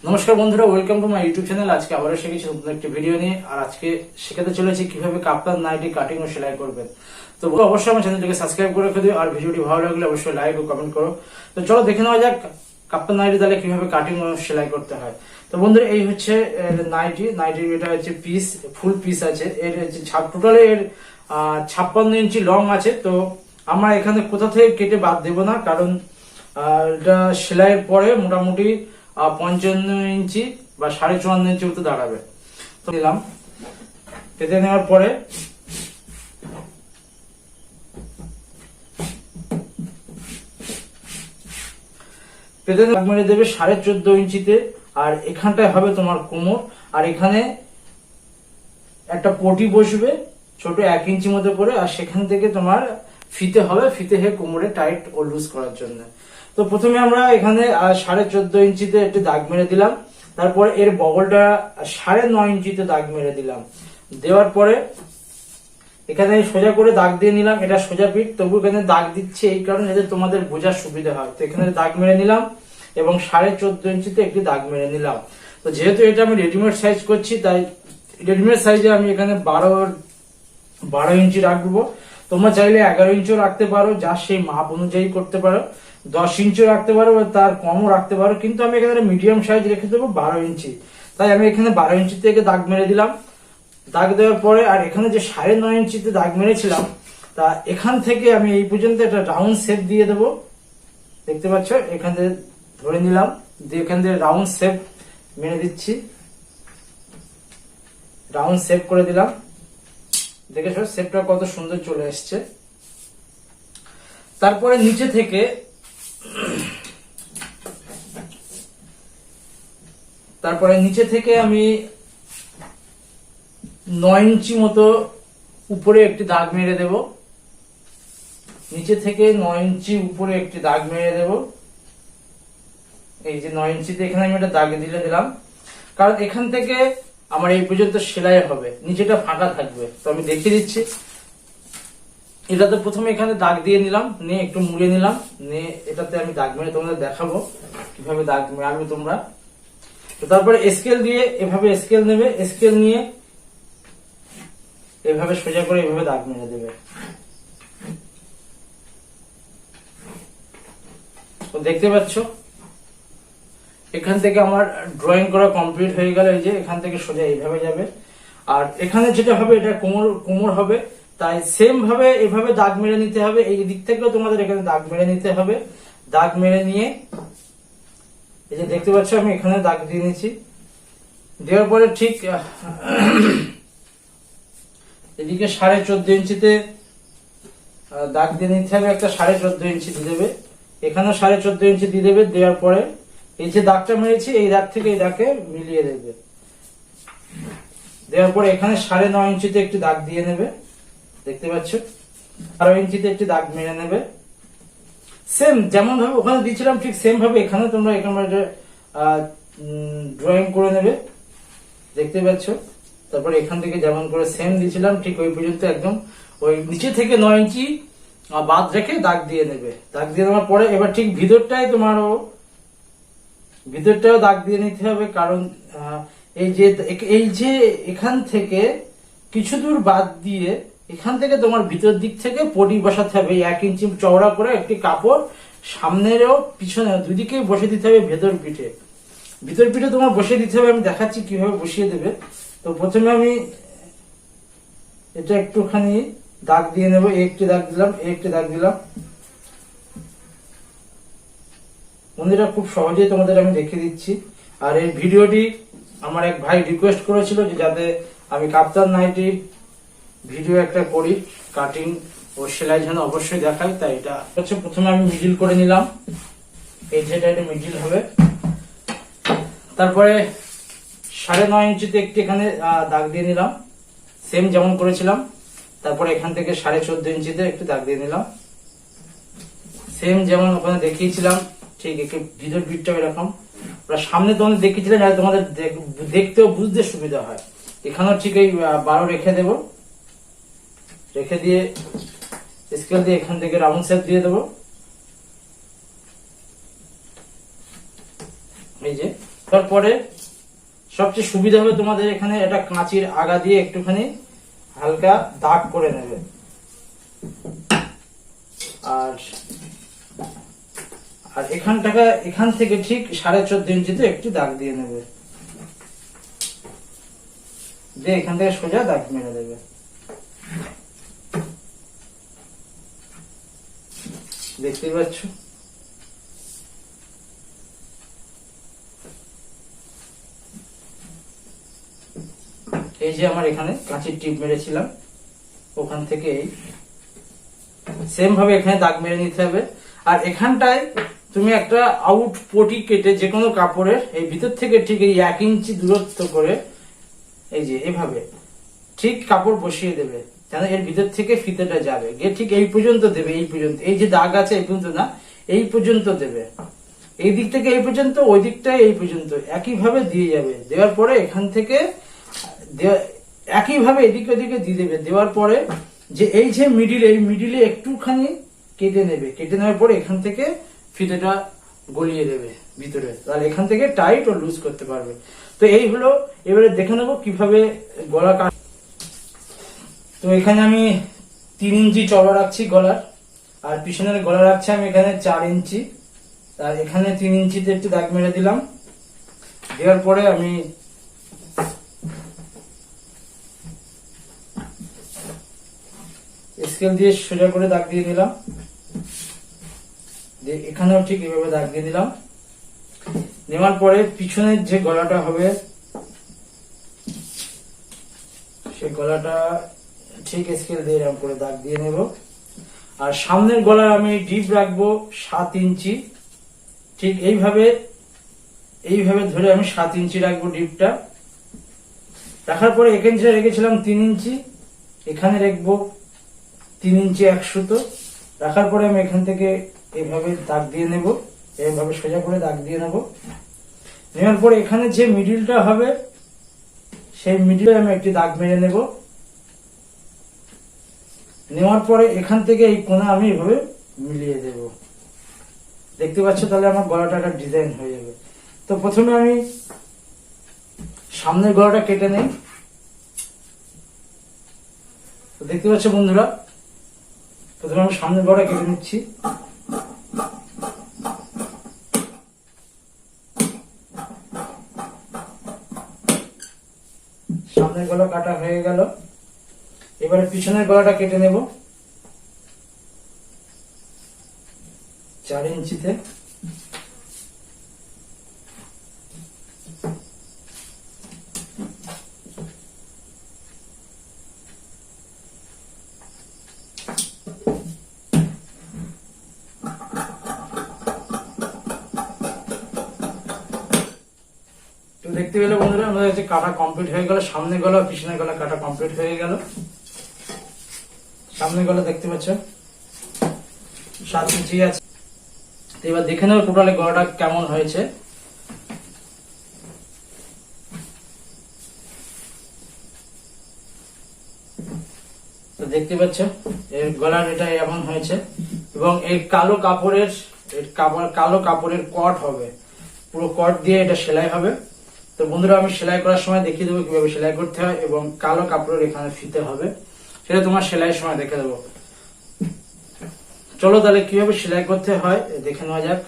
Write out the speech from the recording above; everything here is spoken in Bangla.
নমস্কার বন্ধুরা, welcome to my YouTube channel. আজকে আবারও শিখেছি নতুন একটি ভিডিও নিয়ে। আর আজকে শেখাতে চলেছি কিভাবে কাপ্তান নাইটি কাটিং ও সেলাই করবেন। তো অবশ্যই আমার চ্যানেলটিকে সাবস্ক্রাইব করে রেখে দিও, আর ভিডিওটি ভালো লাগলে অবশ্যই লাইক ও কমেন্ট করো। তো চলো দেখে নেওয়া যাক কাপ্তান নাইটি তাহলে কিভাবে কাটিং ও সেলাই করতে হয়। তো বন্ধুরা, এই হচ্ছে নাইটির এটা হচ্ছে পিস, ফুল পিস আছে। এর হচ্ছে টোটালি এর 56 ইঞ্চি লং আছে। তো আমরা এখানে কোথা থেকে কেটে বাদ দেবো না, কারণ এটা সেলাইয়ের পরে মোটামুটি 55 ইঞ্চি বা 54.5 ইঞ্চি মতো দাঁড়াবে। তো নিলাম, কেটে নেওয়ার পরে পেতে দাগ মেরে দেবে 14.5 ইঞ্চিতে। আর এখানটায় হবে তোমার কোমর, আর এখানে একটা পটি বসবে ছোট 1 ইঞ্চি মতো করে, আর সেখান থেকে তোমার ফিতে হবে, ফিতে হয়ে কোমরে টাইট ও লুজ করার জন্য। তো প্রথমে আমরা এখানে 14.5 ইঞ্চিতে একটু দাগ মেরে দিলাম। তারপরে এর বগলটা 9.5 ইঞ্চিতে দাগ মেরে দিলাম। দেওয়ার পরে এখানে সোজা করে দাগ দিয়ে নিলাম। এটা সোজা পিঠ, তবু এখানে দাগ দিচ্ছে এই কারণে যাতে তোমাদের বোঝার সুবিধা হয়। তো এখানে দাগ মেরে নিলাম এবং 14.5 ইঞ্চিতে একটি দাগ মেরে নিলাম। তো যেহেতু এটা আমি রেডিমেড সাইজ করছি, তাই রেডিমেড সাইজে আমি এখানে 12 ইঞ্চি রাখবো। তোমরা চাইলে 11 ইঞ্চিও রাখতে পারো, যা সেই মাপ অনুযায়ী করতে পারো। 10 ইঞ্চিও রাখতে পারো, তার কমও রাখতে পারো, কিন্তু আমি এখানে মিডিয়াম সাইজ রেখে দেবো 12 ইঞ্চি। তাই আমি এখানে 12 ইঞ্চি থেকে দাগ মেরে দিলাম। দাগ দেওয়ার পরে আর এখানে যে 9.5 ইঞ্চিতে দাগ মেরেছিলাম, তা এখান থেকে আমি এই পর্যন্ত একটা রাউন্ড শেপ দিয়ে দেবো। দেখতে পাচ্ছ, এখান থেকে ধরে নিলাম, দিয়ে এখান থেকে রাউন্ড শেপ মেরে দিচ্ছি। রাউন্ড শেপ করে দিলাম। দেখেছো শেপটা কত সুন্দর চলে এসছে। তারপরে নিচে থেকে আমি 9 ইঞ্চি মতো উপরে একটি দাগ মেরে দেব। নিচে থেকে 9 ইঞ্চি উপরে একটি দাগ মেরে দেব। এই যে 9 ইঞ্চিতে এখানে আমি একটা দাগ দিলাম, কারণ এখান থেকে আমার এই পর্যন্ত সেলাই হবে, নিচেটা ফাঁকা থাকবে। তো আমি দেখিয়ে দিচ্ছি। এটাতে প্রথমে এখানে দাগ দিয়ে নিলাম, নিয়ে একটু মুড়ে নিলাম, নিয়ে এটাতে আমি দাগ মেরে তোমাদের দেখাবো কিভাবে দাগ মারবে তোমরা। তো তারপরে স্কেল দিয়ে এভাবে স্কেল নেবে, স্কেল নিয়ে এভাবে সোজা করে এভাবে দাগ মেরে দেবে। তো দেখতে পাচ্ছ এখান থেকে আমার ড্রয়িং করা কমপ্লিট হয়ে গেল। এই যে এখান থেকে সোজা এইভাবে যাবে, আর এখানে যেটা হবে এটা কোমর হবে। তাই সেম ভাবে এভাবে দাগ মেরে নিতে হবে। এই দিক থেকেও তোমাদের এখানে দাগ মেরে নিতে হবে। দাগ মেরে নিয়ে এই যে দেখতে পাচ্ছ আমি এখানে দাগ দিয়ে নিয়েছি। দেওয়ার পরে ঠিক এদিকে 14.5 ইঞ্চিতে দাগ দিয়ে নিতে হবে। একটা 14.5 ইঞ্চি দিয়ে দেবে, এখানেও 14.5 ইঞ্চি দিয়ে দেবে। দেওয়ার পরে এই যে দাগটা মেরেছি, এই দাগ থেকে এই দাগে মিলিয়ে দেবে। দেওয়ার পরে এখানে 9.5 ইঞ্চিতে একটি দাগ দিয়ে নেবে। দেখতে পাচ্ছ 12 ইঞ্চিতে একটি দাগ মেরে নেবে। সেম যেমন ভাবে ওখানে দিয়েছিলাম ঠিক সেম ভাবে এখানে তোমরা এখানে ড্রয়িং করে নেবে। দেখতে পাচ্ছ, তারপরে এখান থেকে যেমন করে সেম দিয়েছিলাম ঠিক ওই পর্যন্ত একদম ওই নিচে থেকে 9 ইঞ্চি বাদ রেখে দাগ দিয়ে নেবে। দাগ দিয়ে নেওয়ার পরে এবার ঠিক ভিতরটাও দাগ দিয়ে নিতে হবে, কারণ এই যে এখান থেকে কিছু দূর বাদ দিয়ে এখান থেকে তোমার ভিতর দিক থেকে পটি বসাতে হবে। 1 ইঞ্চি চওড়া করে একটি কাপড় সামনেরও পিছনে দুদিকেই বসে দিতে হবে। ভিতর পিঠে তোমার বসিয়ে দিতে হবে। আমি দেখাচ্ছি কিভাবে বসিয়ে দেবে। তো প্রথমে আমি এটা একটুখানি দাগ দিয়ে নেবো। একটি দাগ দিলাম, একটি দাগ দিলাম। বন্ধুরা, খুব সহজেই তোমাদের আমি দেখিয়ে দিচ্ছি। আর এই ভিডিওটি আমার এক ভাই রিকোয়েস্ট করেছিল যে যাতে আমি কাপ্তান নাইটি ভিডিও একটা করি, কাটিং ও সেলাই যেন অবশ্যই দেখাই। তাই এটা হচ্ছে প্রথমে আমি মিডিল করে নিলাম। এই যেটা এটা মিডিল হবে। তারপরে 9.5 ইঞ্চিতে একটি এখানে দাগ দিয়ে নিলাম, সেম যেমন করেছিলাম। তারপরে এখান থেকে 14.5 ইঞ্চিতে একটু দাগ দিয়ে নিলাম, সেম যেমন ওখানে দেখিয়েছিলাম। ঠিক একটু ভিতর পিঠটা এরকম সামনে তোমাদের দেখিয়েছিলাম, যাতে তোমাদের দেখতেও বুঝতে সুবিধা হয়। এখানেও ঠিক এই 12 রেখে দেব। রেখে দিয়ে স্কেল দিয়ে এখান থেকে রাউন্ড শেপ দিয়ে দেবো। এই যে তারপরে সবচেয়ে সুবিধা হবে তোমাদের এখানে এটা কাঁচির আগা দিয়ে একটুখানি হালকা দাগ করে নেবে, আর আর এখান থেকে ঠিক 14.5 ইঞ্চিতে একটু দাগ দিয়ে নেবে, দিয়ে এখান থেকে সোজা দাগ মেরে দেবে। দেখতে পাচ্ছ? এই যে আমার এখানে কাঁচির টিপ মেরেছিলাম, ওখান থেকে সেম ভাবে এখানে দাগ মেরে নিতে হবে। আর এখানটায় তুমি একটা আউট পটি কেটে যে কোনো কাপড়ের এই ভিতর থেকে ঠিক এই 1 ইঞ্চি দূরত্ব করে এই যে এভাবে ঠিক কাপড় বসিয়ে দেবে, যেন এর ভিতর থেকে ফিতেটা যাবে, গিয়ে ঠিক এই পর্যন্ত দেবে, এই পর্যন্ত, এই যে দাগ আছে এই পর্যন্ত না, এই পর্যন্ত দেবে, এই দিক থেকে এই পর্যন্ত, ওই দিকটা এই পর্যন্ত একইভাবে দিয়ে যাবে। দেওয়ার পরে এখান থেকে একইভাবে এদিকে ওদিকে দিয়ে দেবে। দেওয়ার পরে যে এই যে মিডিলে একটুখানি কেটে নেবে, কেটে নেওয়ার পরে এখান থেকে ফিতেটা গলিয়ে দেবে ভিতরে, তাহলে এখান থেকে টাইট ও লুজ করতে পারবে। তো এই হলো, এবারে দেখে নেবো কিভাবে গলা কাট। তো এখানে আমি 3 ইঞ্চি চওড়া রাখছি গলার, আর পিছনের গলা রাখছি আমি এখানে 4 ইঞ্চি। আর এখানে 3 ইঞ্চিতে একটু দাগ মেরে দিলাম। দেওয়ার পরে আমি স্কেল দিয়ে সোজা করে দাগ দিয়ে দিলাম, এখানেও ঠিক এভাবে দাগ দিয়ে দিলাম। নেওয়ার পরে পিছনের যে গলাটা হবে সেই গলাটা ঠিক স্কেল দিয়ে এরকম করে দাগ দিয়ে নেব। আর সামনের গলার আমি ডিপ রাখবো 7 ইঞ্চি, ঠিক এইভাবে ধরে আমি 7 ইঞ্চি রাখবো ডিপটা। রাখার পরে এখানে রেখেছিলাম 3 ইঞ্চি, এখানে রাখবো 3 ইঞ্চি 1 সুতো। রাখার পরে আমি এখান থেকে এইভাবে দাগ দিয়ে নেব, এইভাবে সোজা করে দাগ দিয়ে নেব। নেওয়ার পরে এখানে যে মিডিলটা হবে সেই মিডিলে আমি একটি দাগ মেরে নেব। নেওয়ার পরে এখান থেকে এই কোণা আমি এভাবে মিলিয়ে দেব। দেখতে পাচ্ছ? তাহলে আমার গলাটা একটা ডিজাইন হয়ে যাবে। তো প্রথমে আমি সামনের গলাটা কেটে নেই। তো দেখতে পাচ্ছ বন্ধুরা, প্রথমে আমি সামনের গলাটা কেটে নিচ্ছি। সামনের গলা কাটা হয়ে গেল। এবারে পিছনের গলাটা কেটে নেব 4 ইঞ্চিতে। দেখতে পেলে বন্ধুরা, আমাদের কাছে কাটা কমপ্লিট হয়ে গেল। সামনের গলা পিছনের গলা কাটা কমপ্লিট হয়ে গেল। সামনের গলা দেখতে পাচ্ছ 7 ইঞ্চি আছে। এবার দেখে নেব টোটালি গলাটা কেমন হয়েছে। তো দেখতে পাচ্ছ এর গলার এটা এমন হয়েছে, এবং এই কালো কাপড়ের কট হবে, পুরো কট দিয়ে এটা সেলাই হবে। তো বন্ধুরা, আমি সেলাই করার সময় দেখিয়ে দেবো কিভাবে সেলাই করতে হয়, এবং কালো কাপড়ের এখানে ফিতে হবে, সেটা তোমার সেলাইয়ের সময় দেখে দেবো। চলো তাহলে কিভাবে সেলাই করতে হয় দেখে নেওয়া যাক।